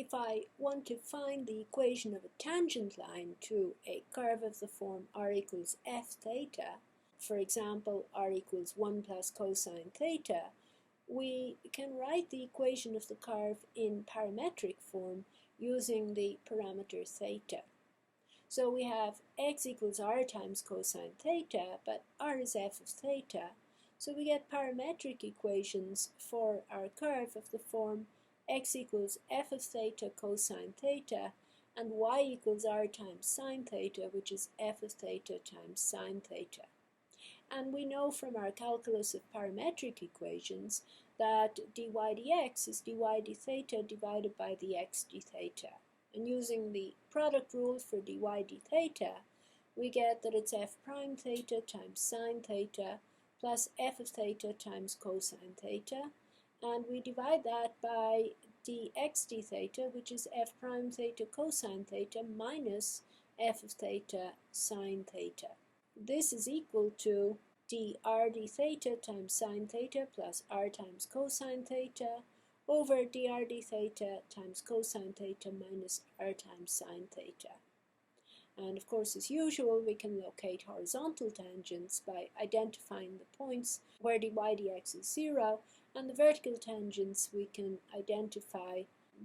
if I want to find the equation of a tangent line to a curve of the form r equals f theta, for example, r equals 1 plus cosine theta, we can write the equation of the curve in parametric form using the parameter theta. So we have x equals r times cosine theta, but r is f of theta. So we get parametric equations for our curve of the form x equals f of theta cosine theta and y equals r times sine theta, which is f of theta times sine theta. And we know from our calculus of parametric equations that dy dx is dy d theta divided by the x d theta. And using the product rule for dy d theta, we get that it's f prime theta times sine theta plus f of theta times cosine theta. And we divide that by dx d theta, which is f prime theta cosine theta minus f of theta sine theta. This is equal to dr d theta times sine theta plus r times cosine theta over dr d theta times cosine theta minus r times sine theta. And of course, as usual, we can locate horizontal tangents by identifying the points where dy dx is 0, and the vertical tangents we can identify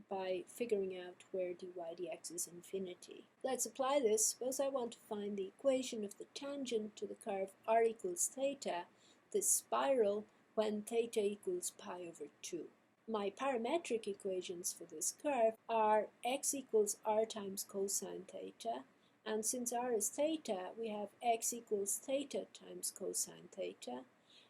by figuring out where dy dx is infinity. Let's apply this. Suppose I want to find the equation of the tangent to the curve r equals theta, this spiral, when theta equals pi over 2. My parametric equations for this curve are x equals r times cosine theta, and since r is theta, we have x equals theta times cosine theta,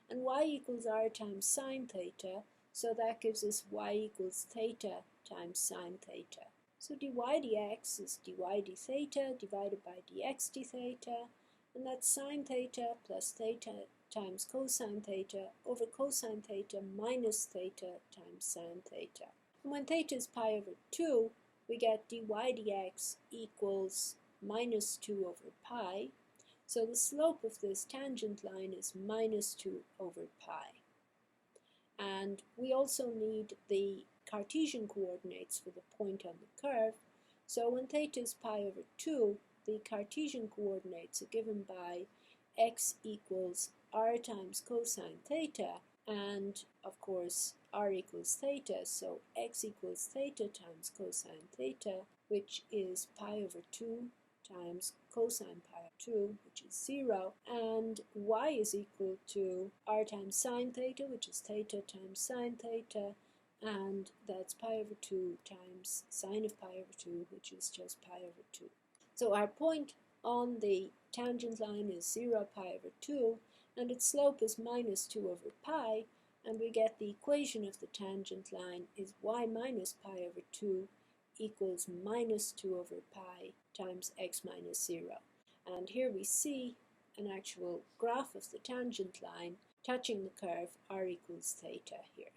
and y equals r times sine theta, so that gives us y equals theta times sine theta. So dy dx is dy d theta divided by dx d theta, and that's sine theta plus theta times cosine theta over cosine theta minus theta times sine theta. And when theta is pi over 2, we get dy dx equals minus 2 over pi. So the slope of this tangent line is minus 2 over pi. And we also need the Cartesian coordinates for the point on the curve. So when theta is pi over 2, the Cartesian coordinates are given by x equals r times cosine theta, and of course r equals theta, so x equals theta times cosine theta, which is pi over 2 times cosine pi over 2, which is 0, and y is equal to r times sine theta, which is theta times sine theta, and that's pi over 2 times sine of pi over 2, which is just pi over 2. So our point on the tangent line is 0 pi over 2, and its slope is minus 2 over pi, and we get the equation of the tangent line is y minus pi over 2 equals minus 2 over pi times x minus 0. And here we see an actual graph of the tangent line touching the curve r equals theta here.